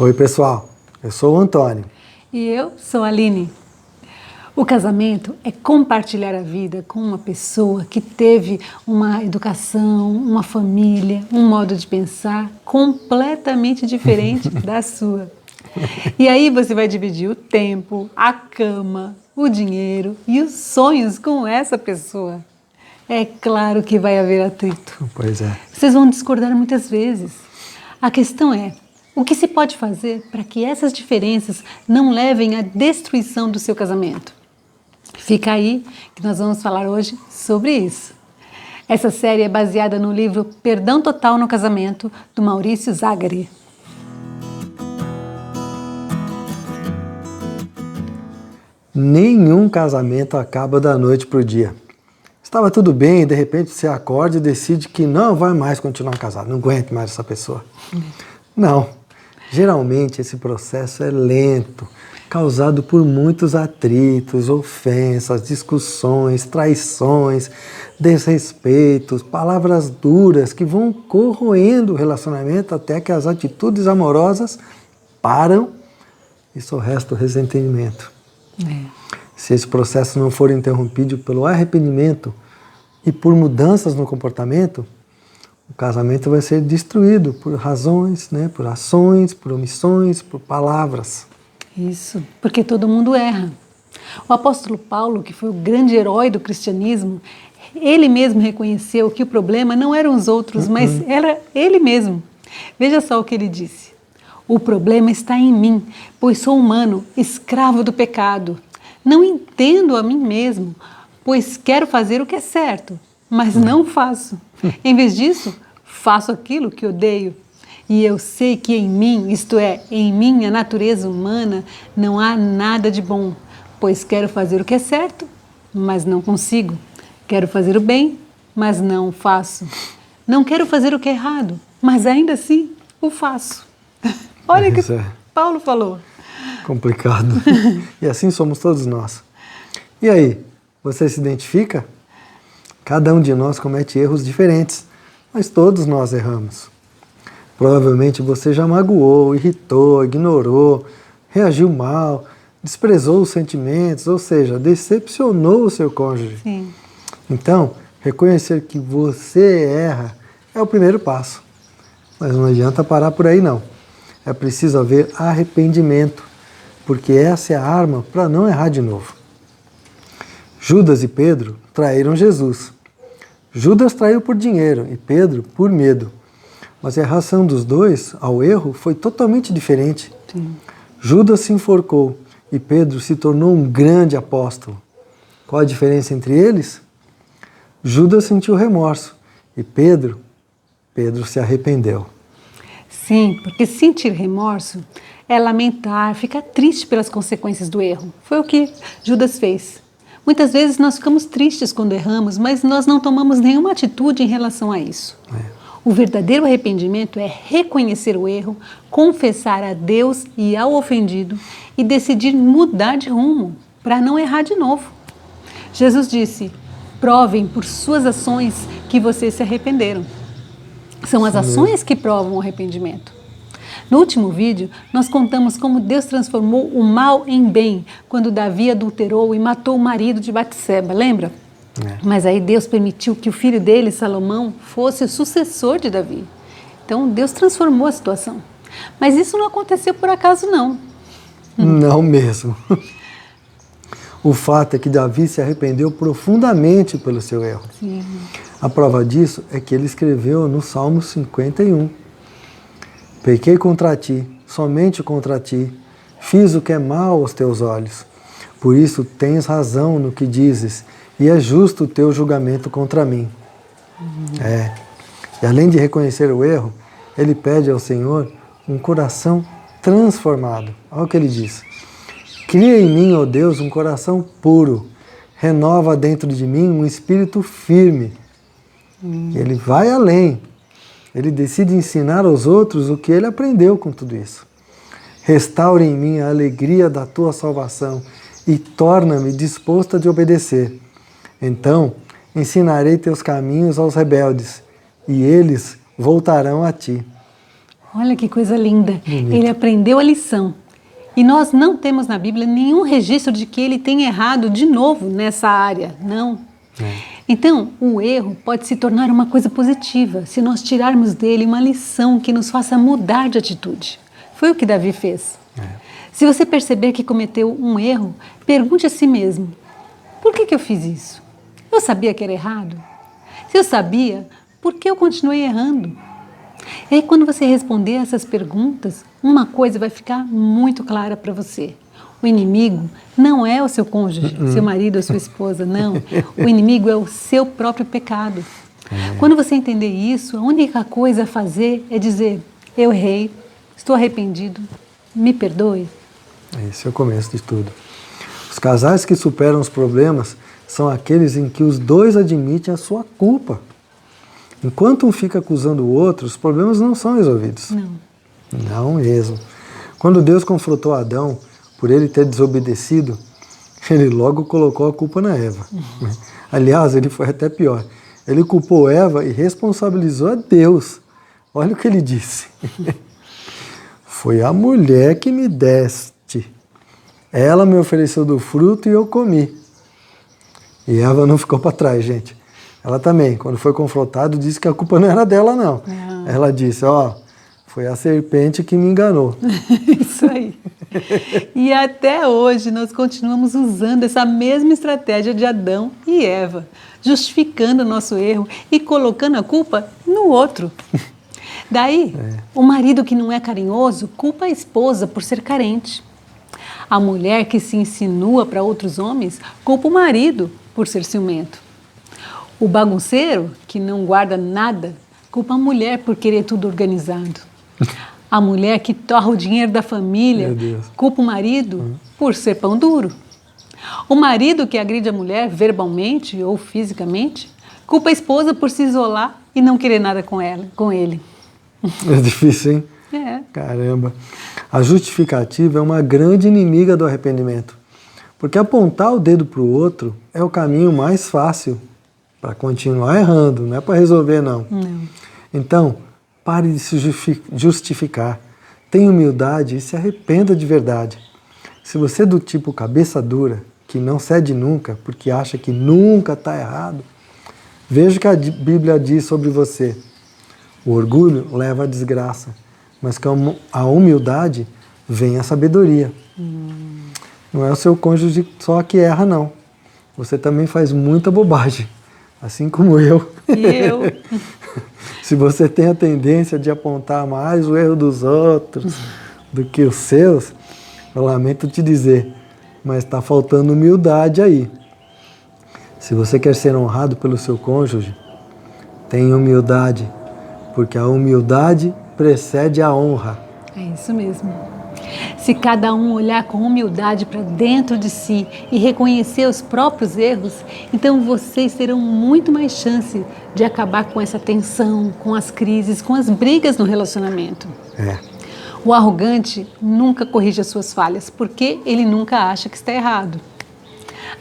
Oi, pessoal. Eu sou o Antônio. E eu sou a Aline. O casamento é compartilhar a vida com uma pessoa que teve uma educação, uma família, um modo de pensar completamente diferente da sua. E aí você vai dividir o tempo, a cama, o dinheiro e os sonhos com essa pessoa. É claro que vai haver atrito. Pois é. Vocês vão discordar muitas vezes. A questão é, o que se pode fazer para que essas diferenças não levem à destruição do seu casamento? Fica aí que nós vamos falar hoje sobre isso. Essa série é baseada no livro Perdão Total no Casamento, do Maurício Zagari. Nenhum casamento acaba da noite para o dia. Estava tudo bem e de repente você acorda e decide que não vai mais continuar casado, não aguenta mais essa pessoa. Não. Geralmente esse processo é lento, causado por muitos atritos, ofensas, discussões, traições, desrespeitos, palavras duras que vão corroendo o relacionamento até que as atitudes amorosas param e só resta o ressentimento. Se esse processo não for interrompido pelo arrependimento e por mudanças no comportamento, o casamento vai ser destruído por razões, por ações, por omissões, por palavras. Isso, porque todo mundo erra. O apóstolo Paulo, que foi o grande herói do cristianismo, ele mesmo reconheceu que o problema não eram os outros, mas era ele mesmo. Veja só o que ele disse. O problema está em mim, pois sou humano, escravo do pecado. Não entendo a mim mesmo, pois quero fazer o que é certo, mas não faço. Em vez disso, faço aquilo que odeio. E eu sei que em mim, isto é, em minha natureza humana, não há nada de bom, pois quero fazer o que é certo, mas não consigo. Quero fazer o bem, mas não o faço. Não quero fazer o que é errado, mas ainda assim o faço. Olha o que Paulo falou. Complicado. E assim somos todos nós. E aí, você se identifica? Cada um de nós comete erros diferentes, mas todos nós erramos. Provavelmente você já magoou, irritou, ignorou, reagiu mal, desprezou os sentimentos, ou seja, decepcionou o seu cônjuge. Sim. Então, reconhecer que você erra é o primeiro passo. Mas não adianta parar por aí não. É preciso haver arrependimento, porque essa é a arma para não errar de novo. Judas e Pedro traíram Jesus. Judas traiu por dinheiro e Pedro por medo. Mas a reação dos dois ao erro foi totalmente diferente. Sim. Judas se enforcou e Pedro se tornou um grande apóstolo. Qual a diferença entre eles? Judas sentiu remorso e Pedro se arrependeu. Sim, porque sentir remorso é lamentar, ficar triste pelas consequências do erro. Foi o que Judas fez. Muitas vezes nós ficamos tristes quando erramos, mas nós não tomamos nenhuma atitude em relação a isso. O verdadeiro arrependimento é reconhecer o erro, confessar a Deus e ao ofendido e decidir mudar de rumo para não errar de novo. Jesus disse: provem por suas ações que vocês se arrependeram. São as ações que provam o arrependimento. No último vídeo, nós contamos como Deus transformou o mal em bem quando Davi adulterou e matou o marido de Batseba, lembra? Mas aí Deus permitiu que o filho dele, Salomão, fosse o sucessor de Davi. Então Deus transformou a situação. Mas isso não aconteceu por acaso, não. Não mesmo. O fato é que Davi se arrependeu profundamente pelo seu erro. Sim. A prova disso é que ele escreveu no Salmo 51. Pequei contra ti, somente contra ti, fiz o que é mal aos teus olhos. Por isso tens razão no que dizes, e é justo o teu julgamento contra mim. E além de reconhecer o erro, ele pede ao Senhor um coração transformado. Olha o que ele diz. Cria em mim, ó Deus, um coração puro, renova dentro de mim um espírito firme. E ele vai além. Ele decide ensinar aos outros o que ele aprendeu com tudo isso. Restaure em mim a alegria da tua salvação e torna-me disposta de obedecer. Então, ensinarei teus caminhos aos rebeldes e eles voltarão a ti. Olha que coisa linda. Bonito. Ele aprendeu a lição. E nós não temos na Bíblia nenhum registro de que ele tenha errado de novo nessa área. Não. Então, o erro pode se tornar uma coisa positiva se nós tirarmos dele uma lição que nos faça mudar de atitude. Foi o que Davi fez. Se você perceber que cometeu um erro, pergunte a si mesmo: por que eu fiz isso? Eu sabia que era errado? Se eu sabia, por que eu continuei errando? E aí, quando você responder essas perguntas, uma coisa vai ficar muito clara para você. O inimigo não é o seu cônjuge, seu marido ou sua esposa, não. O inimigo é o seu próprio pecado. Quando você entender isso, a única coisa a fazer é dizer: eu errei, estou arrependido, me perdoe. Esse é o começo de tudo. Os casais que superam os problemas são aqueles em que os dois admitem a sua culpa. Enquanto um fica acusando o outro, os problemas não são resolvidos. Não mesmo. Quando Deus confrontou Adão por ele ter desobedecido, ele logo colocou a culpa na Eva. Aliás, ele foi até pior. Ele culpou Eva e responsabilizou a Deus. Olha o que ele disse. Foi a mulher que me deste. Ela me ofereceu do fruto e eu comi. E Eva não ficou para trás, gente. Ela também, quando foi confrontada, disse que a culpa não era dela, não. Ela disse: foi a serpente que me enganou. Isso aí. E até hoje nós continuamos usando essa mesma estratégia de Adão e Eva, justificando o nosso erro e colocando a culpa no outro. Daí, o marido que não é carinhoso culpa a esposa por ser carente. A mulher que se insinua para outros homens culpa o marido por ser ciumento. O bagunceiro, que não guarda nada, culpa a mulher por querer tudo organizado. A mulher que torra o dinheiro da família culpa o marido por ser pão duro. O marido que agride a mulher verbalmente ou fisicamente culpa a esposa por se isolar e não querer nada com ele. É difícil, hein? É. Caramba. A justificativa é uma grande inimiga do arrependimento. Porque apontar o dedo para o outro é o caminho mais fácil para continuar errando, não é para resolver, não. Então, pare de se justificar. Tenha humildade e se arrependa de verdade. Se você é do tipo cabeça dura, que não cede nunca, porque acha que nunca está errado, veja o que a Bíblia diz sobre você. O orgulho leva à desgraça, mas com a humildade vem a sabedoria. Não é o seu cônjuge só que erra, não. Você também faz muita bobagem, assim como eu. E eu? Se você tem a tendência de apontar mais o erro dos outros do que os seus, eu lamento te dizer, mas está faltando humildade aí. Se você quer ser honrado pelo seu cônjuge, tenha humildade, porque a humildade precede a honra. É isso mesmo. Se cada um olhar com humildade para dentro de si e reconhecer os próprios erros, então vocês terão muito mais chance de acabar com essa tensão, com as crises, com as brigas no relacionamento. O arrogante nunca corrige as suas falhas, porque ele nunca acha que está errado.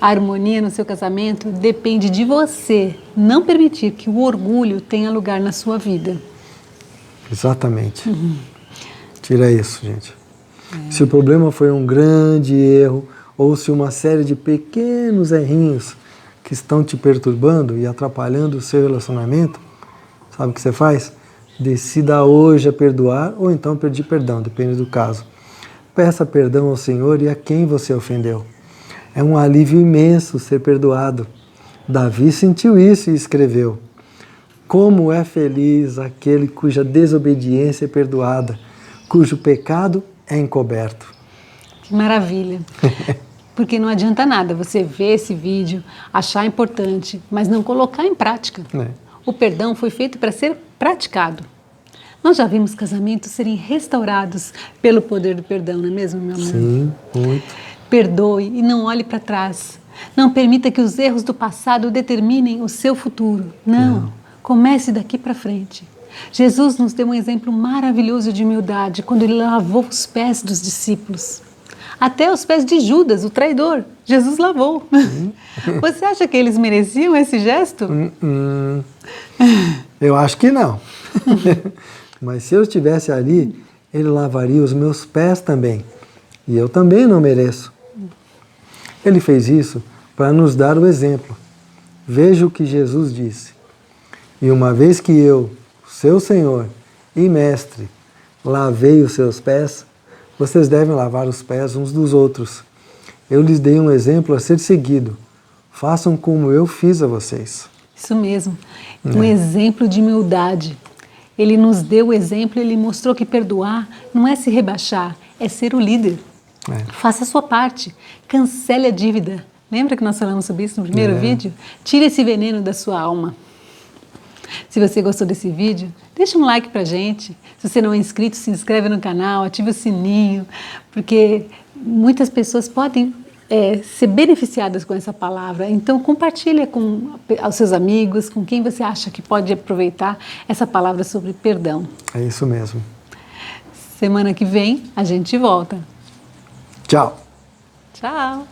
A harmonia no seu casamento depende de você não permitir que o orgulho tenha lugar na sua vida. Exatamente. Tira isso, gente. Se o problema foi um grande erro ou se uma série de pequenos errinhos que estão te perturbando e atrapalhando o seu relacionamento, sabe o que você faz? Decida hoje a perdoar ou então pedir perdão, depende do caso. Peça perdão ao Senhor e a quem você ofendeu. É um alívio imenso ser perdoado. Davi sentiu isso e escreveu: como é feliz aquele cuja desobediência é perdoada, cujo pecado é encoberto. Que maravilha! Porque não adianta nada você ver esse vídeo, achar importante, mas não colocar em prática. O perdão foi feito para ser praticado. Nós já vimos casamentos serem restaurados pelo poder do perdão, não é mesmo, meu amor? Sim, muito. Perdoe e não olhe para trás. Não permita que os erros do passado determinem o seu futuro. Não. Comece daqui para frente. Jesus nos deu um exemplo maravilhoso de humildade quando ele lavou os pés dos discípulos. Até os pés de Judas, o traidor, Jesus lavou. Você acha que eles mereciam esse gesto? Eu acho que não. Mas se eu estivesse ali, ele lavaria os meus pés também. E eu também não mereço. Ele fez isso para nos dar o exemplo. Veja o que Jesus disse. E uma vez que eu, seu Senhor e Mestre, lavei os seus pés, vocês devem lavar os pés uns dos outros. Eu lhes dei um exemplo a ser seguido. Façam como eu fiz a vocês. Isso mesmo. Um exemplo de humildade. Ele nos deu o exemplo, ele mostrou que perdoar não é se rebaixar, é ser o líder. Faça a sua parte, cancele a dívida. Lembra que nós falamos sobre isso no primeiro vídeo? Tire esse veneno da sua alma. Se você gostou desse vídeo, deixa um like pra gente. Se você não é inscrito, se inscreve no canal, ative o sininho, porque muitas pessoas podem ser beneficiadas com essa palavra. Então, compartilha com os seus amigos, com quem você acha que pode aproveitar essa palavra sobre perdão. É isso mesmo. Semana que vem, a gente volta. Tchau. Tchau.